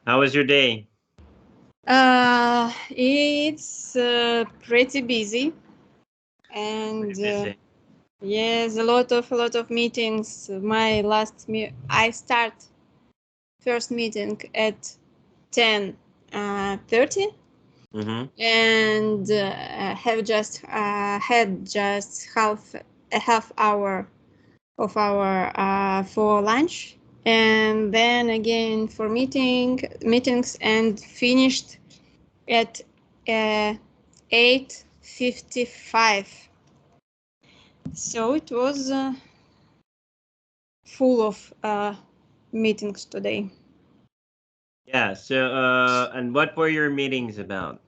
How was your day? It's pretty busy, and Busy. yes, a lot of meetings. I start first meeting at 10:30, and have just had just a half hour of our for lunch, and then again for meetings, and finished at 8:55. So it was full of meetings today. Yeah. So, and what were your meetings about?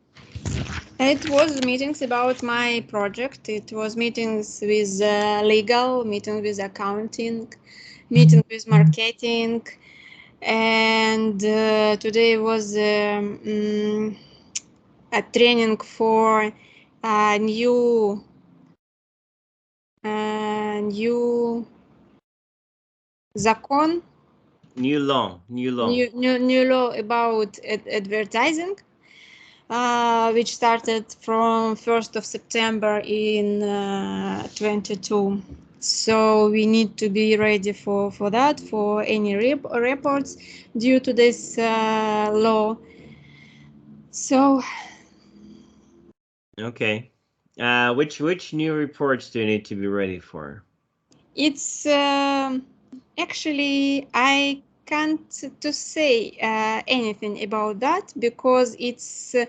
It was meetings about my project. It was meetings with legal, meeting with accounting, meeting with marketing, and today was a training for new закон, New law. new law about advertising, which started from 1st of September in 22. So we need to be ready for that, for any reports due to this law. So Okay. Which new reports do you need to be ready for? it's actually, I can't to say anything about that, because it's a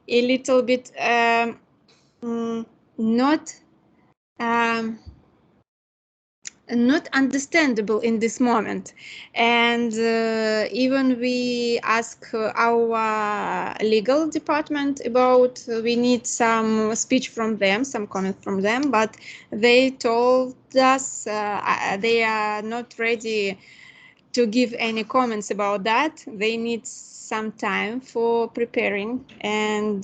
little bit not not understandable in this moment, and even we ask our legal department about, we need some speech from them, some comment from them, but they told us they are not ready to give any comments about that. They need some time for preparing, and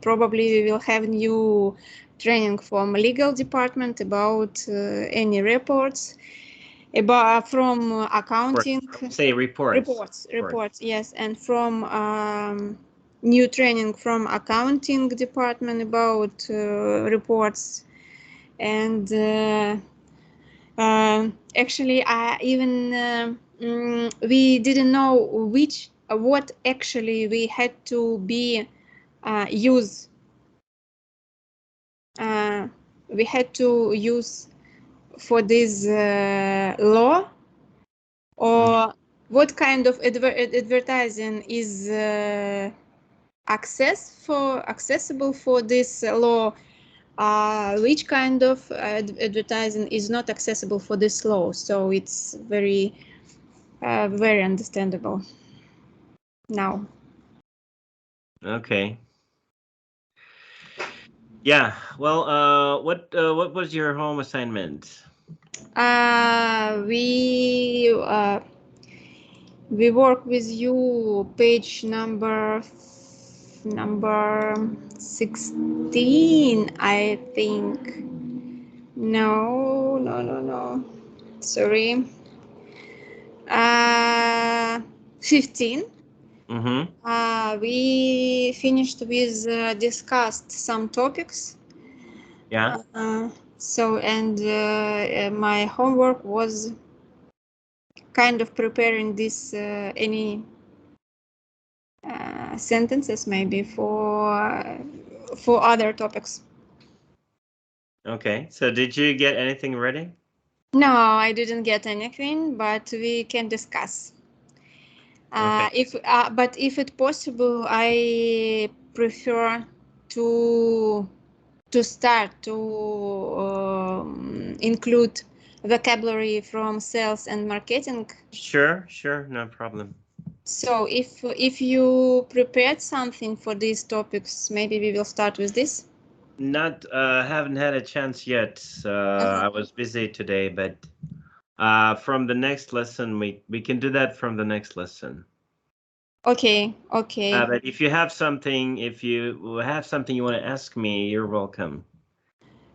probably we will have new training from legal department about any reports about from accounting. Say reports. Reports, yes, and from new training from accounting department about reports, and actually, we didn't know what actually we had to be use. We had to use for this law, or what kind of advertising is accessible for this law. Which kind of advertising is not accessible for this law? So it's very understandable now. Okay. Yeah. Well, what was your home assignment? We work with you page number 16, I think. No. Sorry. 15. We finished with discussed some topics. Yeah. So, and my homework was kind of preparing this any sentences maybe for other topics. Okay. So did you get anything ready? No, I didn't get anything, but we can discuss. But if it's possible, I prefer to start to include vocabulary from sales and marketing. Sure, no problem. So if you prepared something for these topics, maybe we will start with this. Not haven't had a chance yet. I was busy today, but from the next lesson we can do that from the next lesson. Okay. But if you have something you want to ask me, you're welcome.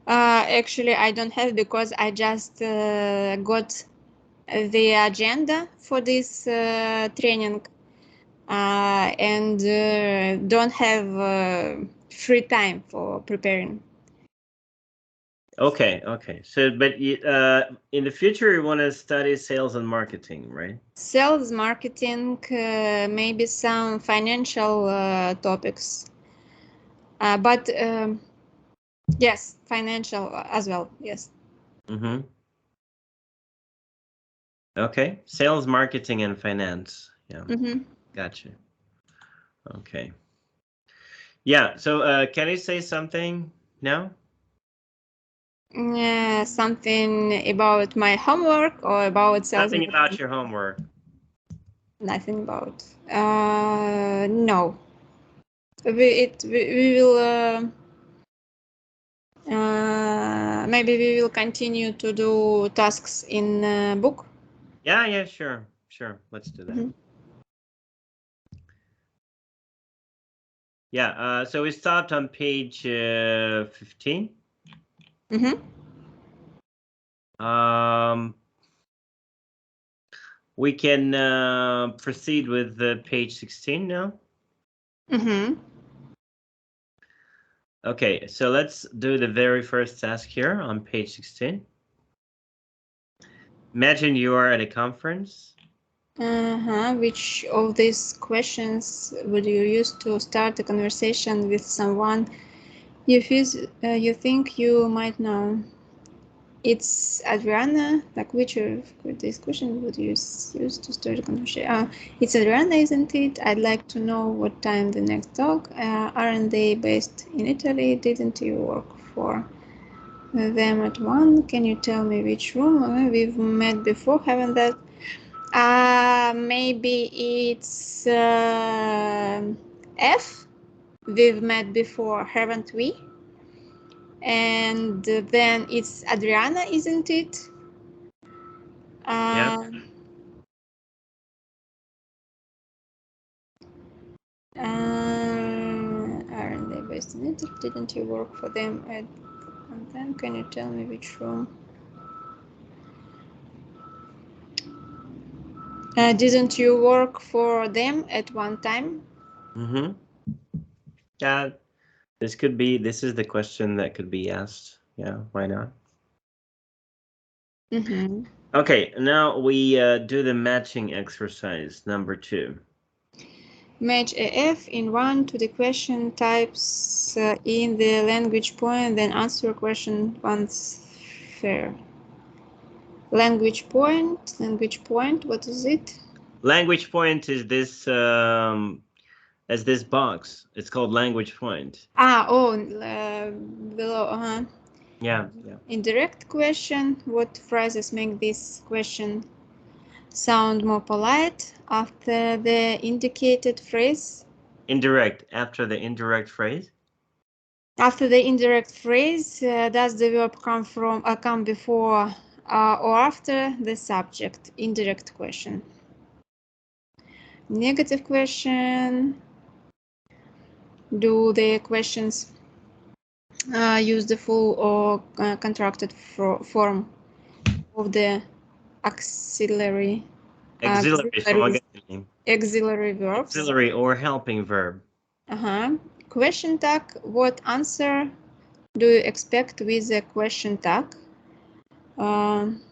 Actually, I don't have, because I just got the agenda for this training, and don't have free time for preparing. Okay, okay. So, but in the future, you want to study sales and marketing, right? Sales, marketing, maybe some financial topics, but yes, financial as well. Yes. Mm-hmm. Okay, sales, marketing, and finance. Yeah, gotcha. Okay. Yeah. So, can you say something now? Something about my homework or about sales? Nothing about your homework. Nothing about. No. We will. Maybe we will continue to do tasks in book. Yeah, yeah, sure, sure. Let's do that. Yeah. So we stopped on page 15. We can proceed with page 16 now. Okay, so let's do the very first task here on page 16. Imagine you are at a conference. Which of these questions would you use to start a conversation with someone you think you might know? It's Adriana. Like, which of these questions would you use to start a conversation? It's Adriana, isn't it? I'd like to know what time the next talk. Aren't they based in Italy? Didn't you work for them at one? Can you tell me which room? We've met before, haven't that? Maybe it's F. We've met before, haven't we? And then it's Adriana, isn't it? Yeah. Aren't they based in Italy? Didn't you work for them at one time? Can you tell me which room? Didn't you work for them at one time? Yeah, this is the question that could be asked. Yeah, why not? Okay, now we do the matching exercise number 2. Match AF in one to the question types in the language point, then answer question once fair. Language point, what is it? Language point is this as this box. It's called language point. Below, Yeah. Indirect question. What phrases make this question sound more polite after the indicated phrase? Indirect, after the indirect phrase. After the indirect phrase, does the verb come before or after the subject? Indirect question. Negative question. Do the questions use the full or contracted form of the auxiliary verbs? Auxiliary or helping verb. Question tag. What answer do you expect with the question tag?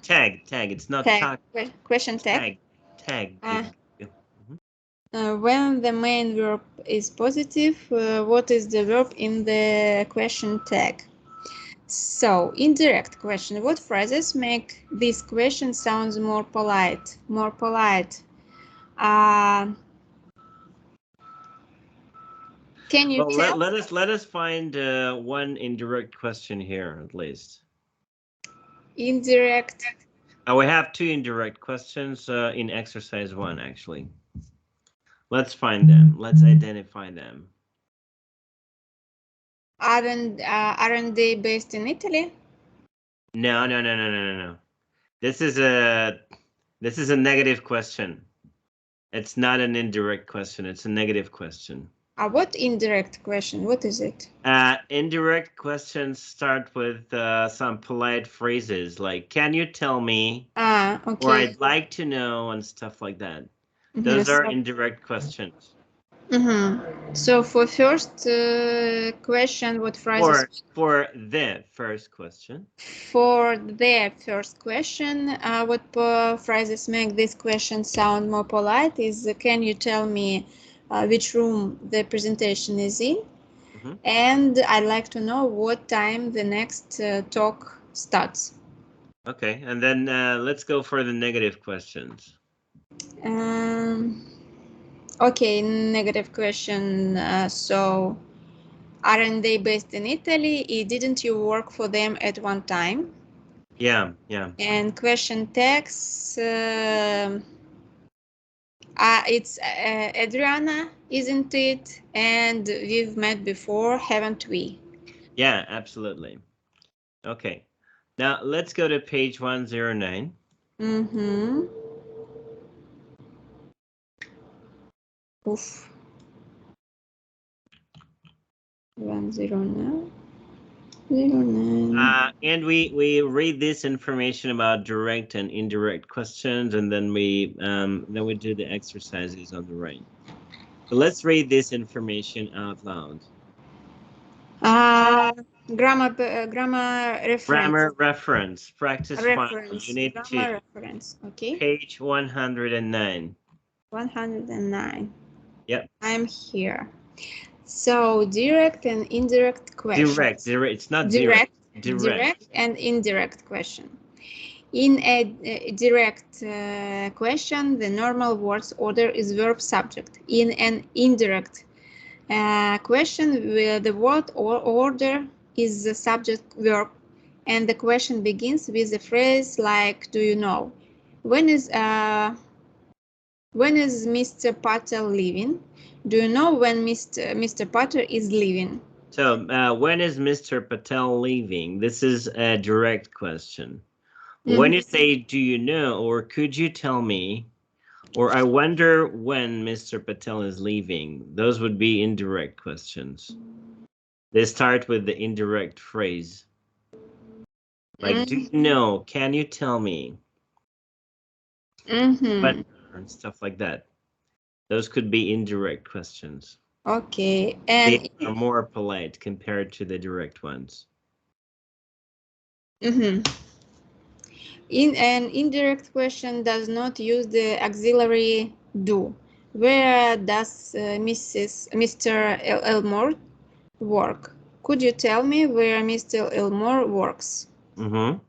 Tag. It's not tag. Question tag. Tag. When the main verb is positive, what is the verb in the question tag? So, indirect question. What phrases make this question sound more polite? More polite. Can you tell? Let us find one indirect question here at least. Indirect. We have 2 indirect questions in exercise 1 actually. Let's find them. Let's identify them. Aren't they based in Italy? No. This is a negative question. It's not an indirect question. It's a negative question. What indirect question? What is it? Indirect questions start with some polite phrases like, can you tell me? Okay. Or I'd like to know, and stuff like that. Those are indirect questions. So for first question, what phrases? For the first question. For the first question, what phrases make this question sound more polite is, can you tell me which room the presentation is in? And I'd like to know what time the next talk starts. Okay, and then let's go for the negative questions. Okay, negative question. So, aren't they based in Italy? Didn't you work for them at one time? Yeah. And question text, it's Adriana, isn't it? And we've met before, haven't we? Yeah, absolutely. Okay, now let's go to page 109. Oof. 109. And we read this information about direct and indirect questions, and then we do the exercises on the right. So let's read this information out loud. Grammar reference. Grammar reference. Practice reference. Unit 2. Reference. Okay. Page 109. 109. Yep. I'm here. So direct and indirect questions. Direct. It's not direct. Direct and indirect question. In a direct question, the normal words order is verb subject. In an indirect question, the word or order is the subject verb, and the question begins with a phrase like, do you know? When is Mr. Patel leaving? Do you know when Mr. Patel is leaving? So when is Mr. Patel leaving? This is a direct question. When you say, do you know, or could you tell me, or I wonder when Mr. Patel is leaving, those would be indirect questions. They start with the indirect phrase. Like, do you know? Can you tell me? But, and stuff like that. Those could be indirect questions. Okay. And they are more polite compared to the direct ones. In an indirect question does not use the auxiliary do. Where does Mr. Elmore work? Could you tell me where Mr. Elmore works? Yeah,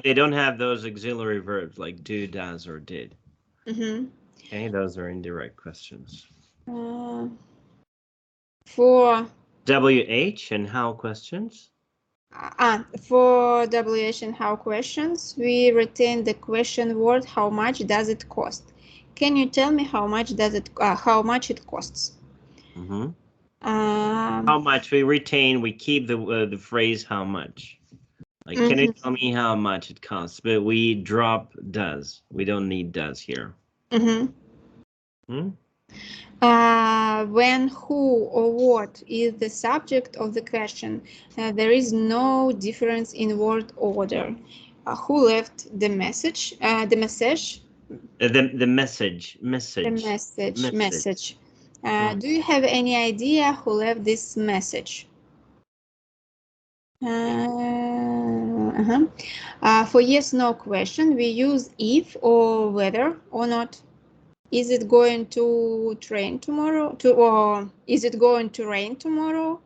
they don't have those auxiliary verbs like do, does, or did. Okay, those are indirect questions. For WH and how questions? For WH and how questions, we retain the question word. How much does it cost? Can you tell me how much it costs? How much we retain? We keep the phrase how much. Like, can you tell me how much it costs? But we drop does. We don't need does here. When who or what is the subject of the question, there is no difference in word order. Who left the message? The message. Do you have any idea who left this message? For yes, no question, we use if or whether or not. Is it going to rain tomorrow? Or is it going to rain tomorrow?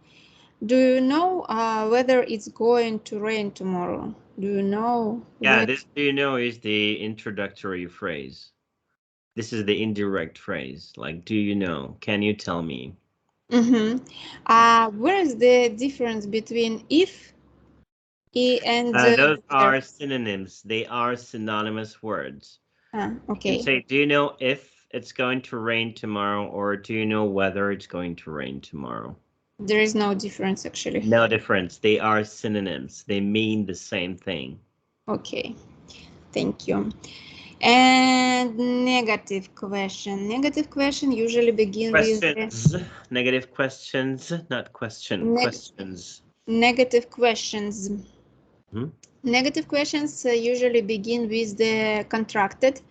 Do you know whether it's going to rain tomorrow? Do you know? Yeah, this do you know is the introductory phrase. This is the indirect phrase, like, do you know? Can you tell me? Where is the difference between if and those are synonyms. They are synonymous words. Okay. You can say, do you know if it's going to rain tomorrow, or do you know whether it's going to rain tomorrow? There is no difference, actually. No difference. They are synonyms. They mean the same thing. Okay. Thank you. And negative question. Negative question usually begin with negative questions, not question. Questions. Negative questions. Negative questions usually begin with the contracted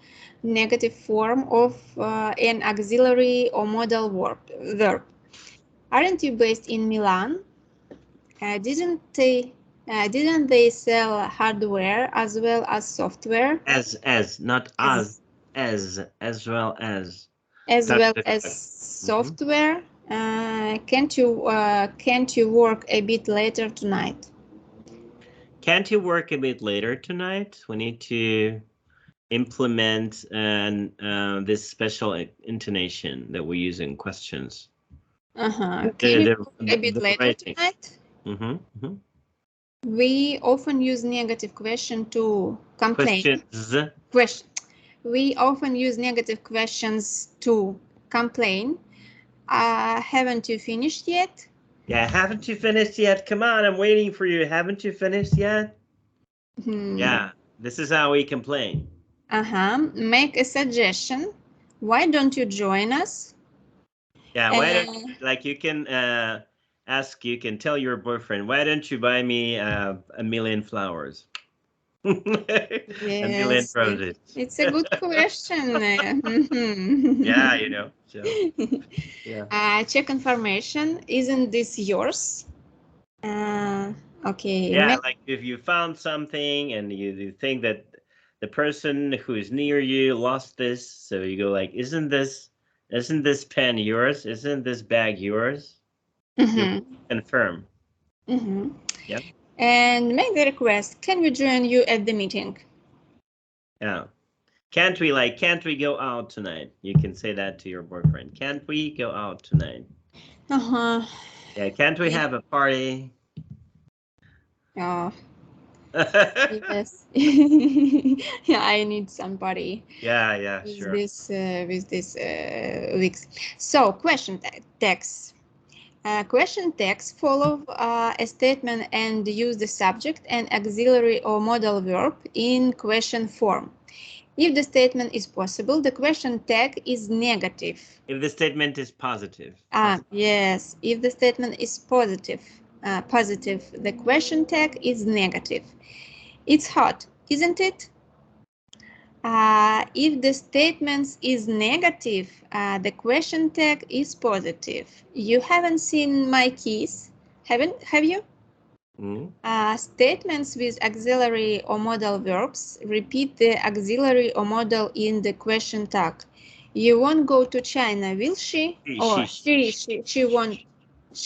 negative form of an auxiliary or modal verb. Aren't you based in Milan? Didn't they sell hardware as well as software? Not as well as. As That's well the as correct. software. Can't you work a bit later tonight? Can't you work a bit later tonight? We need to implement this special intonation that we use in questions. Can you work a bit later writing. tonight? We often use negative question to complain. We often use negative questions to complain. Haven't you finished yet? Yeah, haven't you finished yet? Come on, I'm waiting for you. Haven't you finished yet? Yeah, this is how we complain. Make a suggestion. Why don't you join us? Yeah, why don't, like, you can you can tell your boyfriend, why don't you buy me a million flowers? Yes, a million roses. It's a good question. Yeah, you know. So, yeah. Check confirmation. Isn't this yours? Okay. Yeah, like if you found something and you think that the person who is near you lost this, so you go like, isn't this pen yours? Isn't this bag yours? You confirm. Yep. And make the request. Can we join you at the meeting? Yeah. Can't we go out tonight? You can say that to your boyfriend. Can't we go out tonight? Yeah, can't we have a party? Oh. Yes. Yeah, I need somebody. Yeah, with sure. With this weeks. So question text. Question text follow a statement and use the subject and auxiliary or modal verb in question form. If the statement is possible, the question tag is negative. If the statement is positive. Yes. If the statement is positive, the question tag is negative. It's hot, isn't it? If the statement is negative, the question tag is positive. You haven't seen my keys, have you? Statements with auxiliary or modal verbs repeat the auxiliary or modal in the question tag. You won't go to China, will she? Or she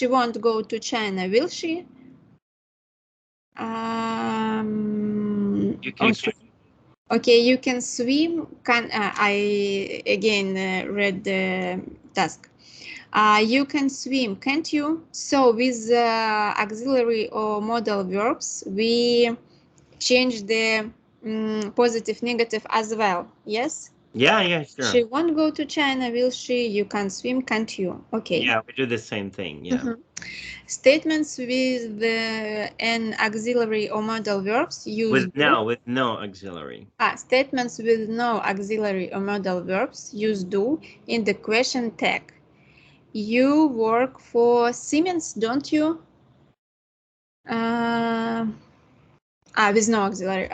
won't go to China, will she? You can Okay, you can swim. I again read the task. You can swim, can't you? So with auxiliary or modal verbs, we change the positive, negative as well. Yes? Yeah, sure. She won't go to China, will she? You can swim, can't you? Okay. Yeah, we do the same thing. Yeah. Statements with an auxiliary or modal verbs use with no auxiliary. Statements with no auxiliary or modal verbs use do in the question tag. You work for Siemens, don't you? With no auxiliary.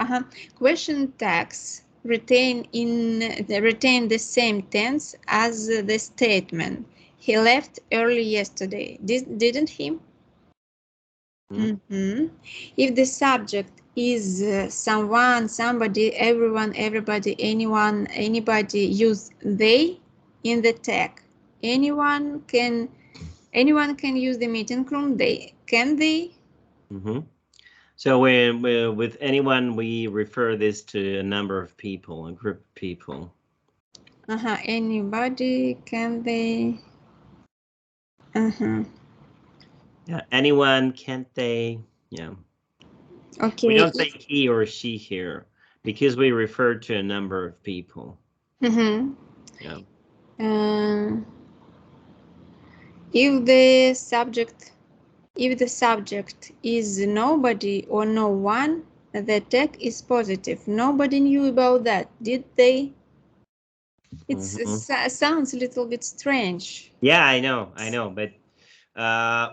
Question tags retain the same tense as the statement. He left early yesterday, didn't he? If the subject is someone, somebody, everyone, everybody, anyone, anybody, use they in the tag. Anyone can use the meeting room. Can they? So with anyone, we refer this to a number of people, a group of people. Anybody, can they? Yeah, anyone, can't they? Yeah. Okay. We don't say he or she here because we refer to a number of people. Yeah. If the subject is nobody or no one, the tag is positive. Nobody knew about that, did they? It sounds a little bit strange. Yeah, I know, but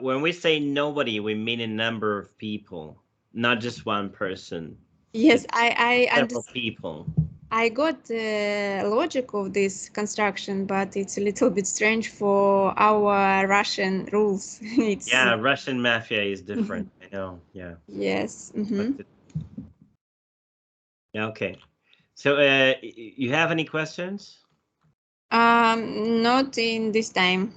when we say nobody, we mean a number of people, not just one person. Yes, I several people. I got the logic of this construction, but it's a little bit strange for our Russian rules. It's Yeah, Russian mafia is different. I know. Yeah. yes. But yeah. Okay. So, you have any questions? Not in this time.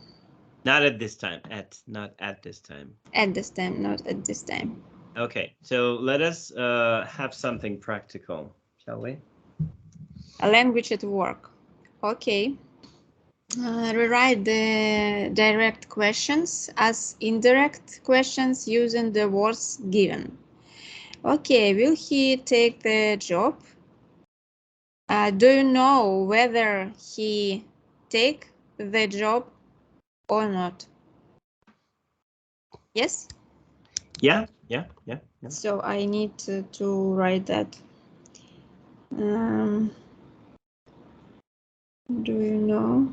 Not at this time. Not at this time. At this time, not at this time. Okay. So let us have something practical, shall we? A language at work. Okay. Rewrite the direct questions as indirect questions using the words given. Okay, will he take the job? Do you know whether he take the job or not? Yes? Yeah. So I need to write that. Do you know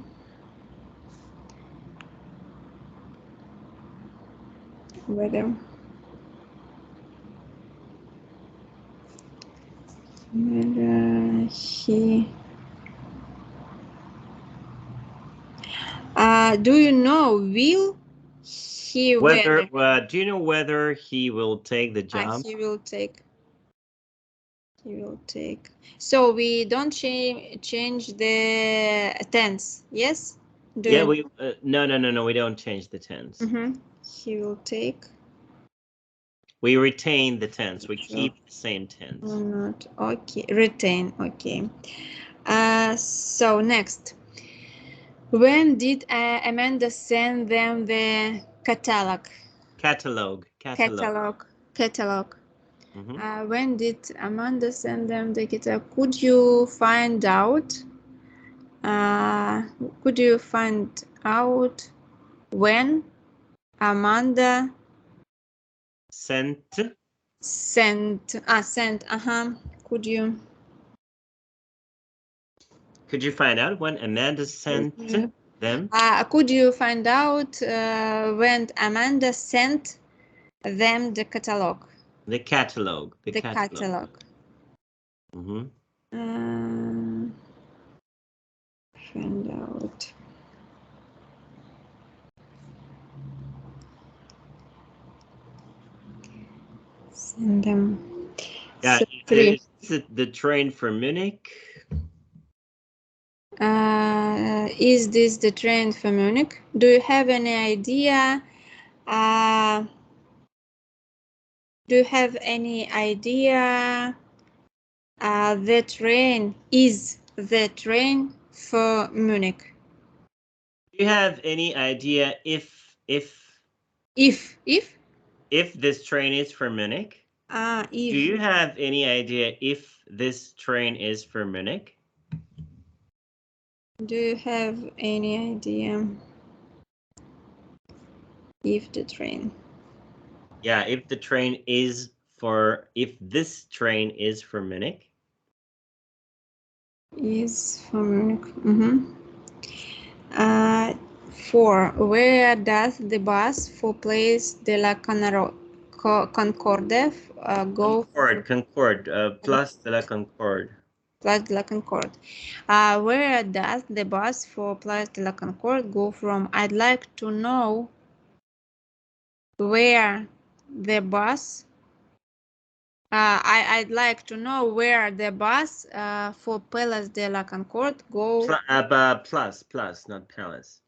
whether he do you know will he Whether do you know whether he will take the job? he will take so we don't change the tense, yes? Yeah, we no, we don't change the tense. He will take. We retain the tense. We keep the same tense. Not okay. Retain. Okay. So next, when did Amanda send them the catalog? Catalog. When did Amanda send them the catalog? Could you find out? When Amanda sent? Could you? Could you find out when Amanda sent them? Could you find out when Amanda sent them the catalog? The catalog. The catalog. Find out. Send them. Yeah, is it the train for Munich? Is this the train for Munich? Do you have any idea? Do you have any idea? The train is the train for Munich. Do you have any idea if this train is for Munich? Do you have any idea if this train is for Munich? Do you have any idea if the train? Yeah, if this train is for Munich? Is for Munich. 4. Where does the bus for Place de la Concorde go? Concorde, Place de la Concorde. Place de la Concorde. Where does the bus for Place de la Concorde go from? I'd like to know where the bus. I'd like to know where the bus for Place de la Concorde go. Plus, not palace.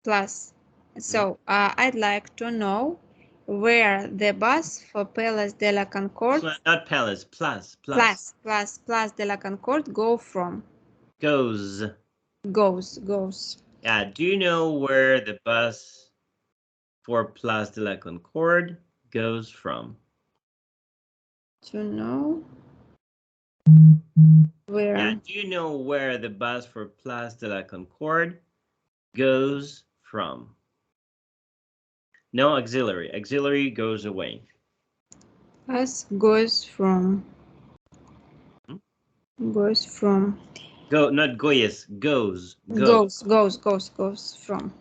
Plus. So I'd like to know where the bus for Place de la Concorde. Not palace. Place de la Concorde go from. Goes. Yeah. Do you know where the bus for Place de la Concorde goes from? To know where. Yeah. Do you know where the bus for Place de la Concorde goes from? No auxiliary. Auxiliary goes away. Bus goes from. Goes from. Go, not goes. Goes from.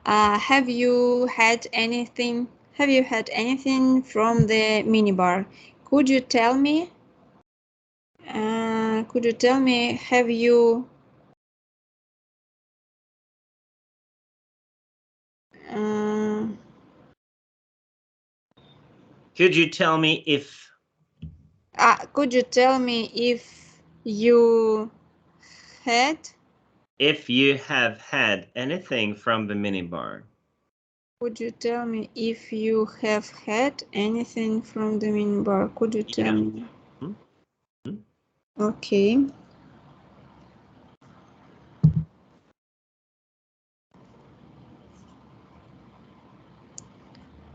Have you had anything from the minibar? Could you tell me? Could you tell me, have you Could you tell me if could you tell me if you had you have had anything from the minibar? Could you tell me if you have had anything from the minibar? Could you tell me? Hmm? Okay.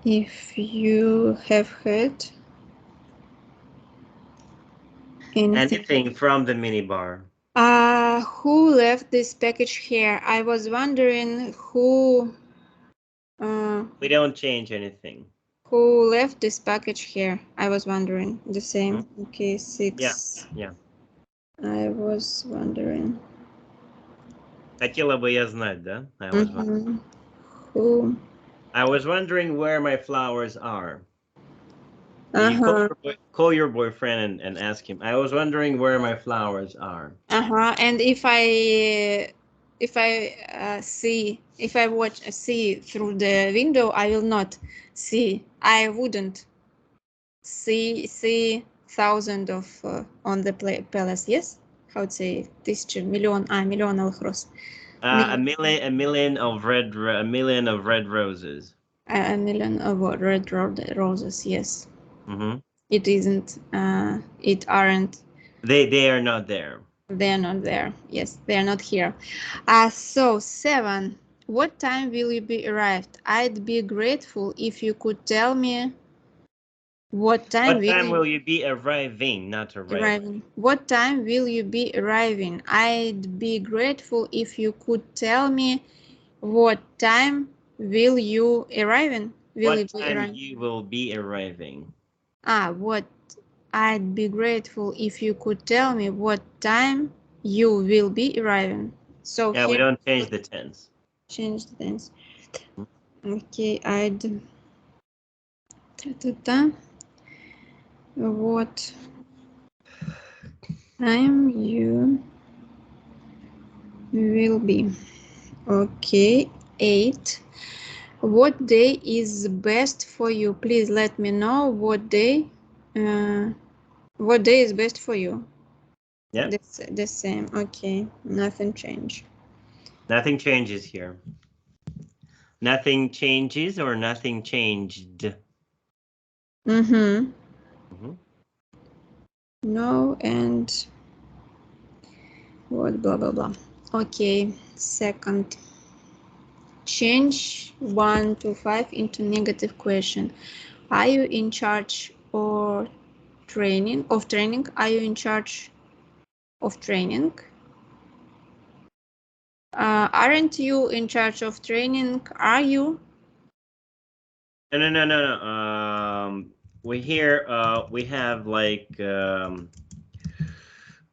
If you have had Anything from the minibar. Who left this package here? I was wondering who We don't change anything. who left this package here. I was wondering the same. Okay, 6. Yeah. I was wondering. Хотела бы я знать, да? I was wondering. Who? I was wondering where my flowers are. You call your boyfriend and ask him. I was wondering where my flowers are. And if I see through the window, I will not see. I wouldn't see thousand of on the palace. Yes, how to say тысяча, миллион, миллион алхрос. A million of red roses. A million of red roses. Yes. It isn't. It aren't. They are not there. They're not there. Yes, they're not here. So 7. What time will you be arrived? I'd be grateful if you could tell me what time will you be arriving, not arriving. What time will you be arriving? I'd be grateful if you could tell me what time will you arriving? What time you will be arriving? What I'd be grateful if you could tell me what time you will be arriving. So yeah, here, we don't change the tense. Change the tense. Okay, I'd. What time you will be? Okay, 8. What day is best for you? Please let me know what day. What day is best for you? Yeah. The same. Okay, nothing changed. Nothing changes here. Nothing changes or nothing changed. No, and what blah blah blah. Okay, second. Change 1 to 5 into negative question. Are you in charge of training? Are you in charge of training? Aren't you in charge of training? Are you? No. We have like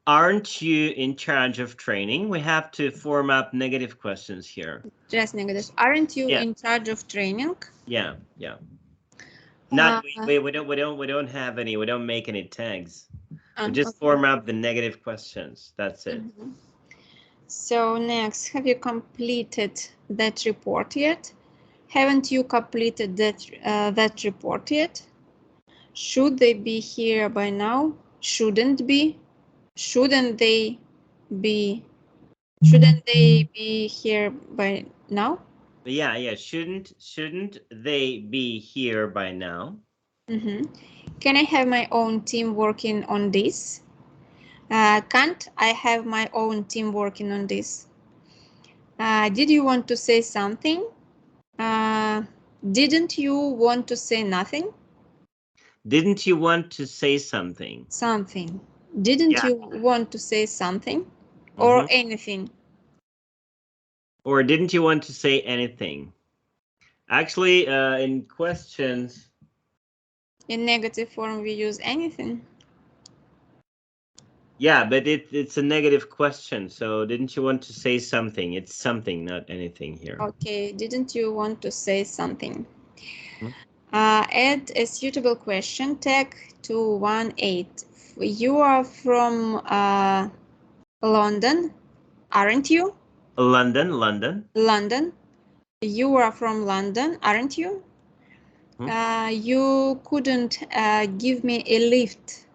aren't you in charge of training? We have to form up negative questions here. Just negative. Aren't you in charge of training? Yeah. Not we don't have any. We don't make any tags. We just form up the negative questions. That's it. So next, have you completed that report yet? Haven't you completed that report yet? Should they be here by now? Shouldn't be? Shouldn't they be here by now? Yeah. Shouldn't they be here by now? Can I have my own team working on this? Can't I have my own team working on this? Did you want to say something? Didn't you want to say nothing? Didn't you want to say something? Something. Didn't you want to say something? Or anything? Or didn't you want to say anything? Actually, in questions. In negative form, we use anything. Yeah, but it's a negative question. So didn't you want to say something? It's something, not anything here. Okay, didn't you want to say something? Add a suitable question tag to 1.8. you are from London, aren't you? London, London. London. You are from London, aren't you? You couldn't give me a lift.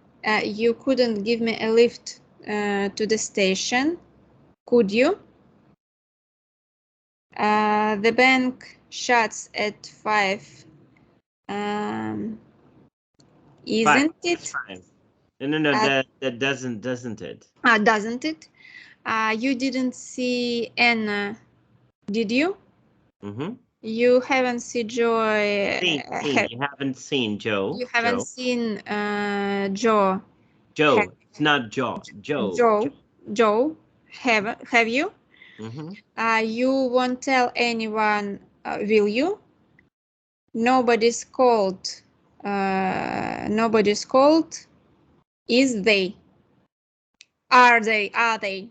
You couldn't give me a lift to the station, could you? The bank shuts at 5. Isn't it? 5. No, that doesn't it? Doesn't it? You didn't see Anna, did you? You haven't seen Joy. You haven't seen Joe. You haven't seen Joe. Joe. It's not Joe. Joe. Have you? You won't tell anyone, will you? Nobody's called. Nobody's called. Is they? Are they? Are they?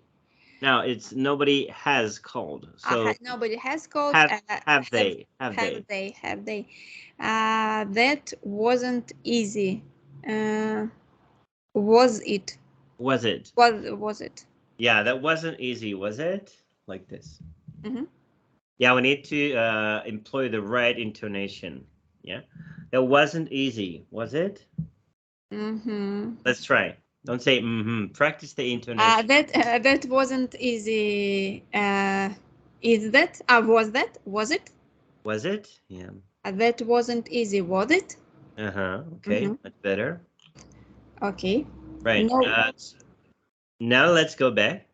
Now it's nobody has called. So nobody has called. Have they? Have they? That wasn't easy. Was it? Was it? Was it? Yeah, that wasn't easy, was it? Like this. Yeah, we need to employ the right intonation. Yeah, that wasn't easy, was it? Let's try. Don't say Practice the intonation. That wasn't easy. Is that? Was that? Was it? Was it? Yeah. That wasn't easy, was it? Okay, much better. Okay. Right. No. Now let's go back.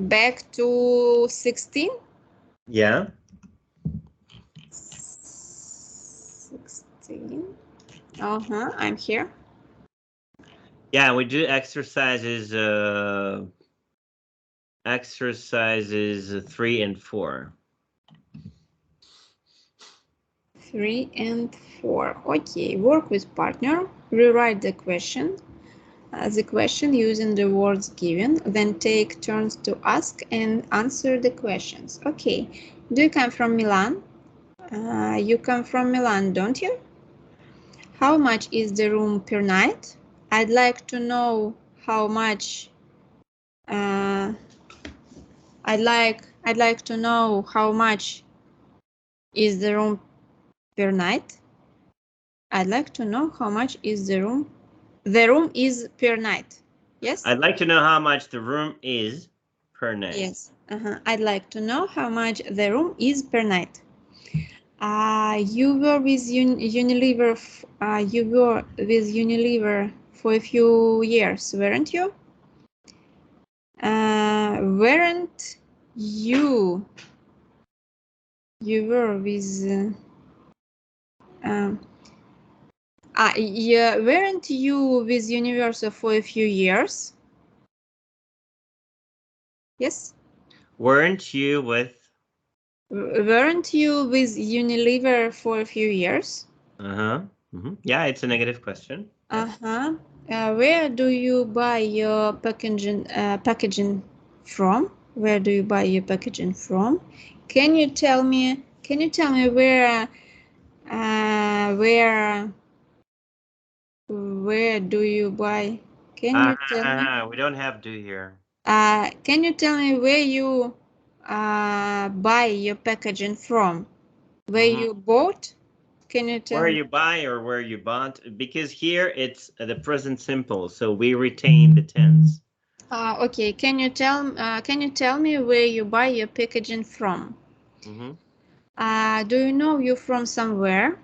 Back to 16. Yeah. 16. I'm here. Yeah, we do exercises. Exercises 3 and 4. 3 and 4. Okay. Work with partner. Rewrite the question. Using the words given, then take turns to ask and answer the questions. Okay, do you come from Milan? You come from Milan, don't you? How much is the room per night? I'd like to know how much. I'd like to know how much is the room per night. I'd like to know how much is the room. The room is per night. Yes? I'd like to know how much the room is per night. Yes. I'd like to know how much the room is per night. You were with Unilever. You were with Unilever for a few years, weren't you? Weren't you? You were with. Yeah, weren't you with Universal for a few years? Yes. Weren't you with Unilever for a few years? Yeah, it's a negative question. Where do you buy your packaging from? Where do you buy your packaging from? Can you tell me where do you buy? Can you tell me? We don't have do here. Can you tell me where you buy your packaging from? Where you bought? Can you tell where you buy or where you bought? Because here it's the present simple, so we retain the tense. Okay. Can you tell me where you buy your packaging from? Do you know you from somewhere?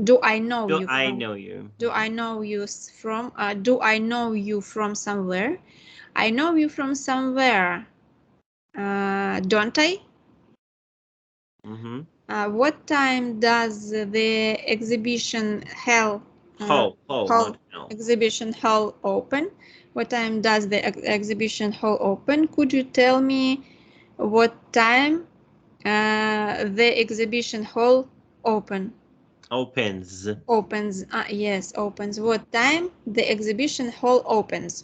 Do I know you? I know you? Do I know you from? Do I know you from somewhere? I know you from somewhere. Don't I? What time does the exhibition hall exhibition hall open? What time does the exhibition hall open? Could you tell me what time the exhibition hall opens. Yes, opens. What time the exhibition hall opens?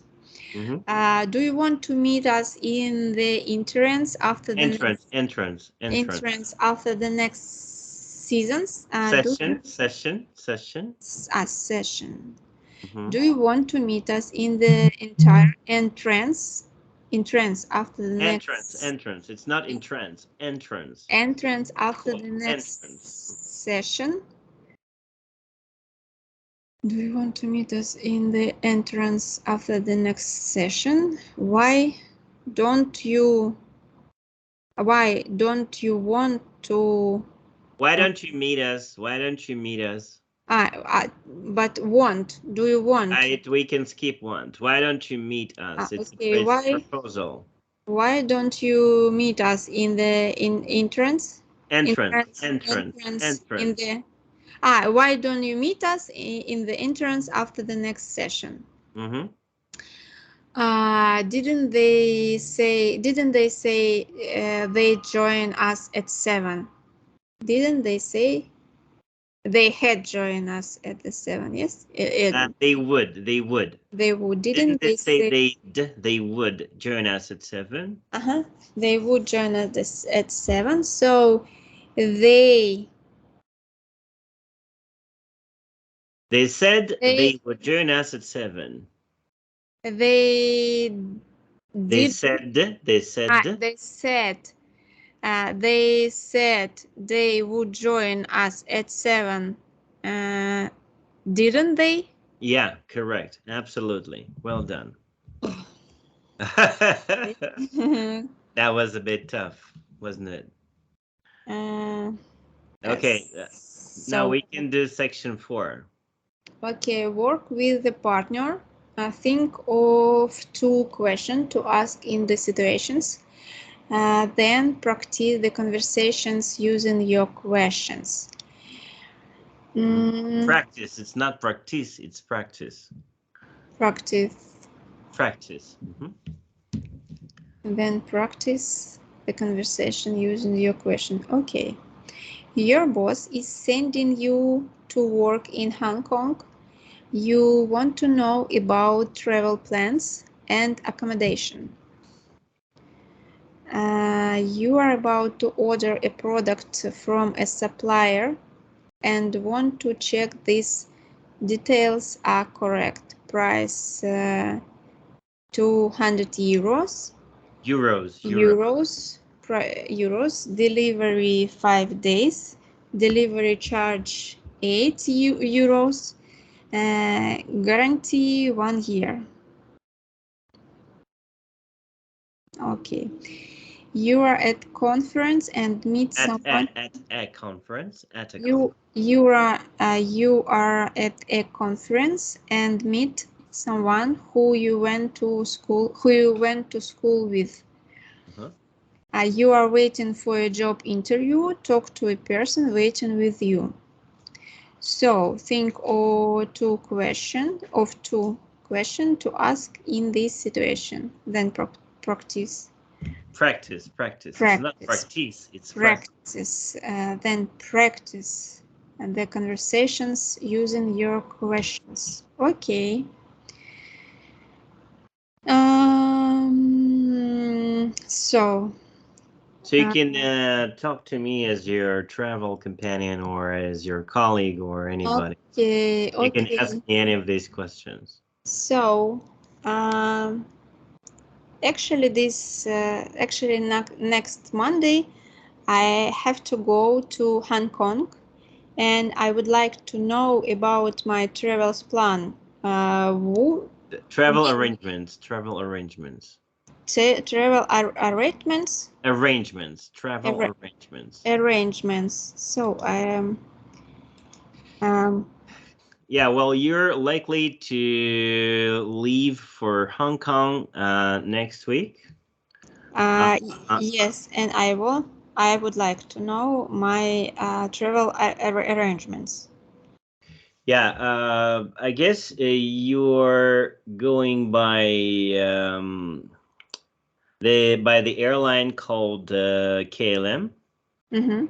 Do you want to meet us in the entrance after the entrance after the next seasons? Session. Session. Mhm. Do you want to meet us in the entire entrance after the Entrance. It's not in trance. Entrance. entrance after the next Entrance. session? Do you want to meet us in the entrance after the next session? Why don't you want to? Why don't you meet us? Why don't you meet us? But want? Do you want? We can skip want. Why don't you meet us? Okay. It's a proposal. Why don't you meet us in the entrance? Entrance. In the why don't you meet us in the entrance after the next session? Mm-hmm. Didn't they say they join us at 7? Didn't they say they had joined us at the 7? Yes. They would. They would. They would. Didn't they say they would join us at 7? They would join us at 7. So they said they would join us at 7. They They did. said. They said they would join us at 7. Didn't they? Yeah, correct. Absolutely. Well done. That was a bit tough, wasn't it? Okay. Now we can do section 4. Okay, work with the partner. Think of 2 questions to ask in the situations. Then practice the conversations using your questions. Practice. It's not practice. It's practice. Practice. Mm-hmm. And then practice the conversation using your question. Okay. Your boss is sending you to work in Hong Kong. You want to know about travel plans and accommodation. You are about to order a product from a supplier and want to check these details are correct. Price 200 euros. Euros. Delivery 5 days. Delivery charge 8 euros. Guarantee 1 year. Okay. You are at conference and meet someone. At a conference. You are at a conference and meet someone who you went to school with. You are waiting for a job interview. Talk to a person waiting with you. So think of 2 questions to ask in this situation. Then practice. Practice. It's not practice. It's practice. Then practice the conversations using your questions. Okay. So you can talk to me as your travel companion or as your colleague or anybody. Okay. You can ask me any of these questions. So, actually, next Monday, I have to go to Hong Kong, and I would like to know about my travels plan. Travel arrangements. Travel arrangements. So yeah, well, you're likely to leave for Hong Kong next week. Yes, and I would like to know my travel arrangements. Yeah, I guess you're going by the airline called KLM. Mm-hmm.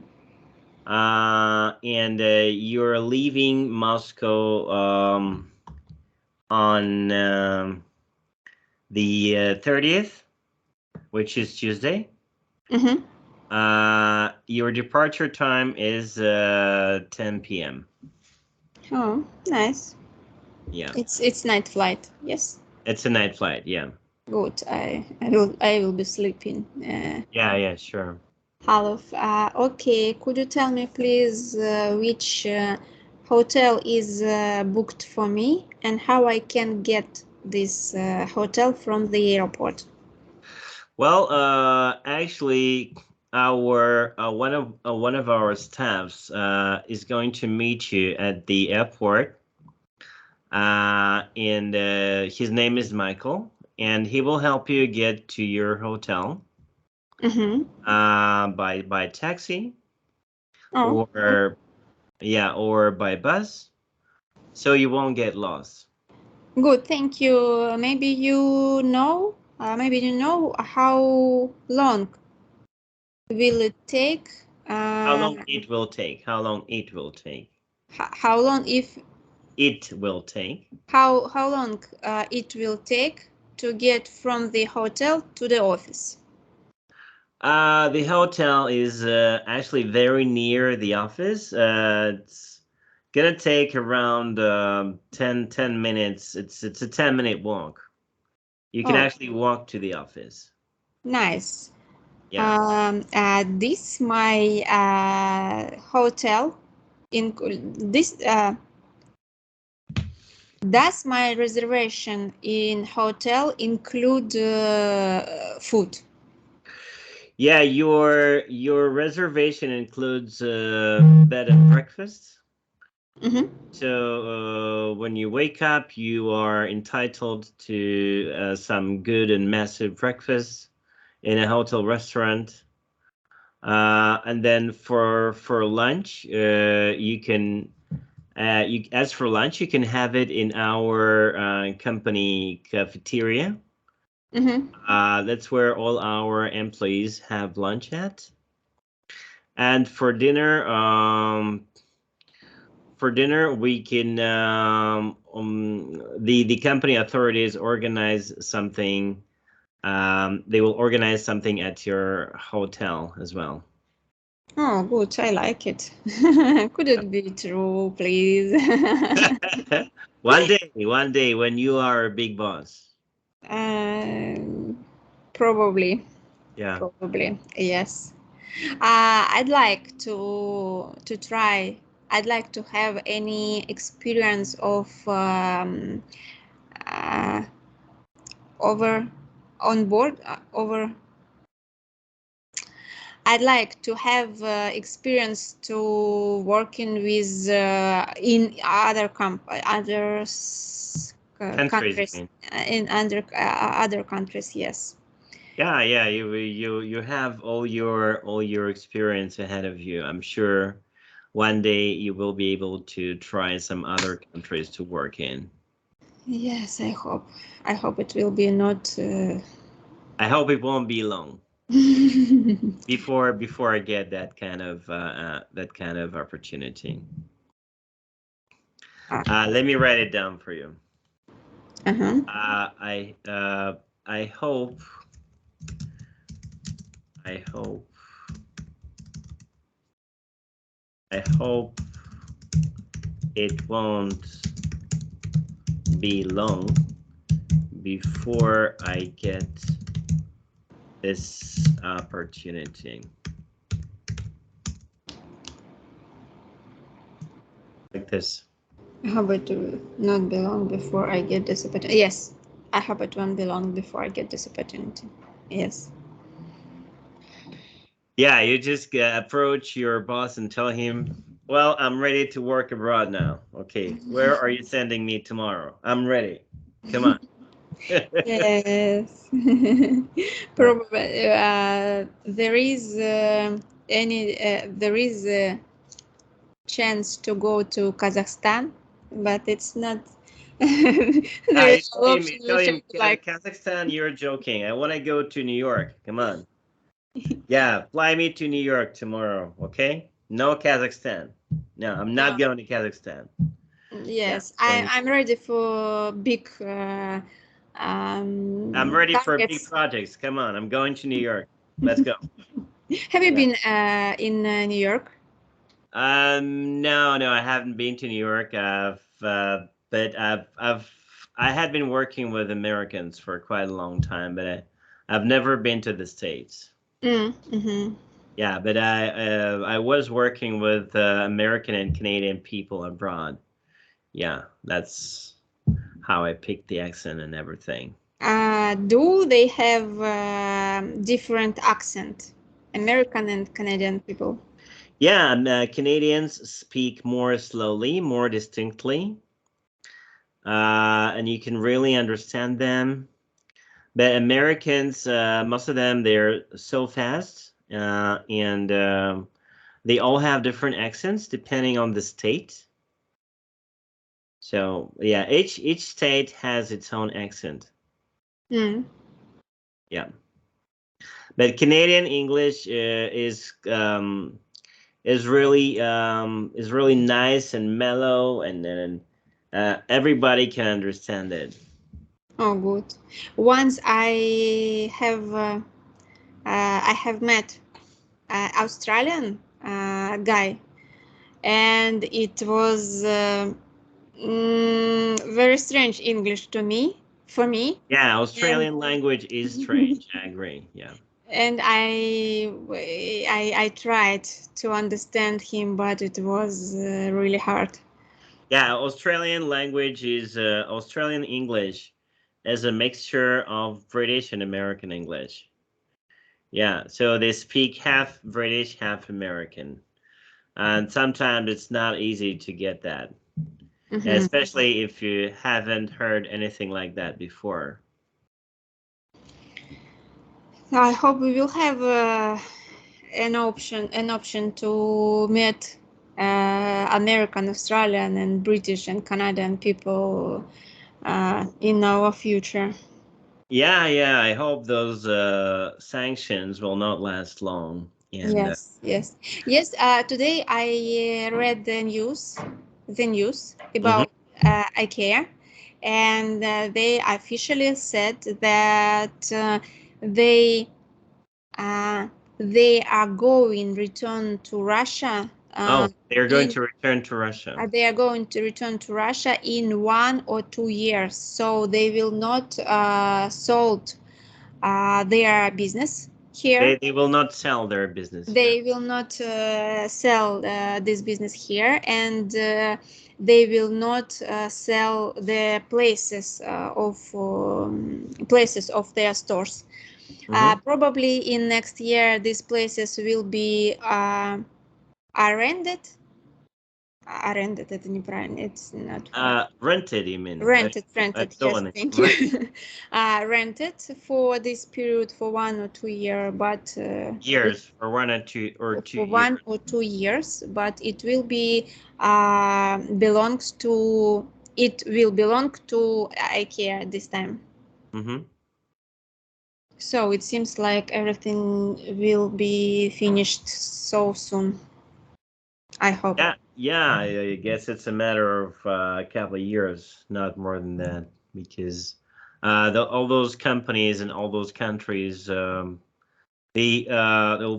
And you're leaving Moscow on the 30th, which is Tuesday. Mm-hmm. Your departure time is 10 p.m. Oh, nice. Yeah. It's night flight. Yes. It's a night flight. Yeah. Good. I will be sleeping. Yeah, sure. Half. Okay. Could you tell me, please, which hotel is booked for me and how I can get this hotel from the airport? Well, actually, our one of our staffs is going to meet you at the airport, and his name is Michael, and he will help you get to your hotel Mm-hmm. by taxi Oh, or or by bus, so you won't get lost. good. Thank you. Maybe you know how long will it take? How long it will take? How long it will take? How long if It will take. how long it will take to get from the hotel to the office? The hotel is actually very near the office. It's gonna take around 10 minutes. It's a 10-minute walk. You can Oh, actually walk to the office. nice. Yeah. This my hotel in this does my reservation in hotel include food? Yeah, your reservation includes bed and breakfast. Mm-hmm. So when you wake up, you are entitled to some good and massive breakfast in a hotel restaurant. And then for lunch, you can as for lunch, you can have it in our company cafeteria. Mm-hmm. That's where all our employees have lunch at. And for dinner, we can the company authorities organize something. They will organize something at your hotel as well. Oh, good. I like it. Could it be true, please? One day when you are a big boss. Um, probably, Yeah. probably, yes. I'd like to try. I'd like to have any experience of uh, over on board over. I'd like to have experience to working with Countries, you countries mean? in other countries. Yes. Yeah. You have all your experience ahead of you. I'm sure one day you will be able to try some other countries to work in. Yes, I hope. I hope it will be not. I hope it won't be long before I get that kind of opportunity. Let me write it down for you. Uh-huh. Uh, I uh, I hope I hope I hope it won't be long before I get this opportunity. Like this. I hope it will not be long before I get this opportunity. Yes, I hope it won't be long before I get this opportunity. Yes. Yeah, you just approach your boss and tell him, well, I'm ready to work abroad now. Okay, where are you sending me tomorrow? I'm ready. Come on. Yes. Probably there is a chance to go to Kazakhstan, but it's not. There You is no option tell which I him would like. Kazakhstan, you're joking. I want to go to New York. Come on. Yeah, fly me to New York tomorrow, okay? No Kazakhstan. No, I'm not No. going to Kazakhstan. Yeah, Yes, going. I'm ready for big I'm ready for big targets. projects. Come on, I'm going to New York. Let's go. Have you Yeah. been in New York? No, I haven't been to New York. I've but I had been working with Americans for quite a long time, but I've never been to the States. Mm-hmm. Yeah, but I was working with American and Canadian people abroad. Yeah, that's how I picked the accent and everything. Do they have different accent, American and Canadian people? Yeah, Canadians speak more slowly, more distinctly, and you can really understand them. But Americans, most of them, they're so fast, and they all have different accents depending on the state. So yeah, each state has its own accent. Mm. Yeah, but Canadian English is really nice and mellow, and then everybody can understand it. Oh, good. Once I have met Australian guy, and it was very strange English to me, for me. Yeah, And Australian language is strange. I agree. Yeah. and I tried to understand him, but it was really hard. Yeah, Australian language is Australian English is a mixture of British and American English. Yeah, so they speak half British, half American. And sometimes it's not easy to get that, Mhm. especially if you haven't heard anything like that before. I hope we will have an option to meet American, Australian, and British and Canadian people in our future. Yeah, I hope those sanctions will not last long. And Yes. Today I read the news mhm. about IKEA, and they officially said that they uh, they are going return to Russia. Oh, they're going In to return to Russia. They are going to return to Russia in 1 or 2 years, so they will not sold their business here. They will not sell their business here. They will not sell this business here, and they will not sell the places of their stores. Hmm. Probably in next year, these places will be rented. Это неправильно. It's not right. Rented, you mean? Rented. Yes, Арендованный. thank you. Rented for this period for 1 or 2 years, but Years for 1 or 2 years. 1 or 2 years, but it will be belongs to it will belong to IKEA this time. Hmm. So it seems like everything will be finished so soon. I hope. Yeah. I guess it's a matter of a couple of years, not more than that, because all those companies in all those countries, they'll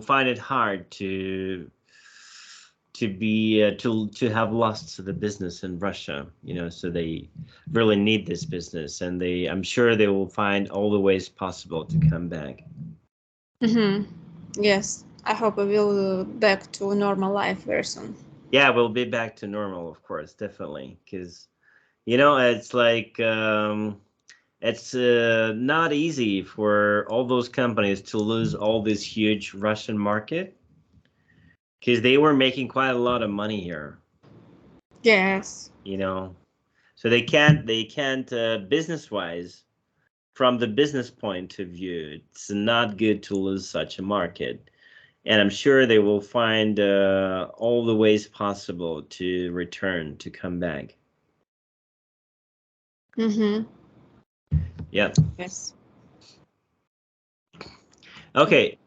find it hard to have lost the business in Russia, so they really need this business, and I'm sure they will find all the ways possible to come back. Mm-hmm. Yes, I hope we will back to normal life very soon. Yeah, we'll be back to normal, of course, definitely, because it's like it's not easy for all those companies to lose all this huge Russian market, because they were making quite a lot of money here. Yes. So they can't business wise, from the business point of view, it's not good to lose such a market, and I'm sure they will find all the ways possible to return, to come back. Mm-hmm. Yeah. Yes. Okay,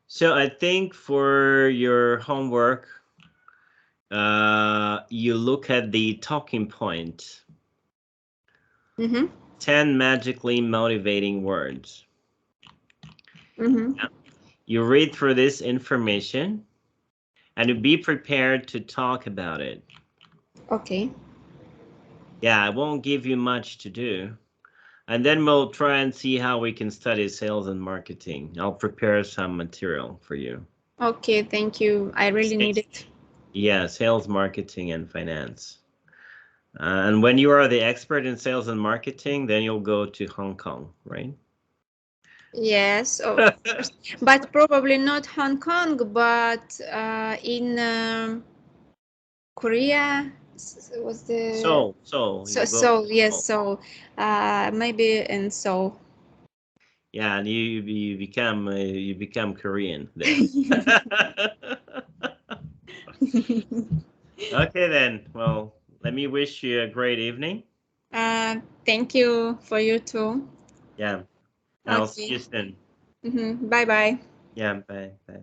so I think for your homework, you look at the talking point. Mm-hmm. 10 magically motivating words. Mm-hmm. Yeah. You read through this information and you be prepared to talk about it. Okay. Yeah, I won't give you much to do. And then we'll try and see how we can study sales and marketing. I'll prepare some material for you. Okay, thank you. I really need it. Yeah, sales, marketing, and finance. And when you are the expert in sales and marketing, then you'll go to Hong Kong, right? Yes, of course. But probably not Hong Kong, but in Korea was the Seoul, so you'll go to yes, Seoul. so maybe in Seoul. Yeah, and you become Korean there. Okay then. Well, let me wish you a great evening. Thank you for you too. Yeah. I'll see Okay. you soon. Bye bye. Yeah, bye. Bye.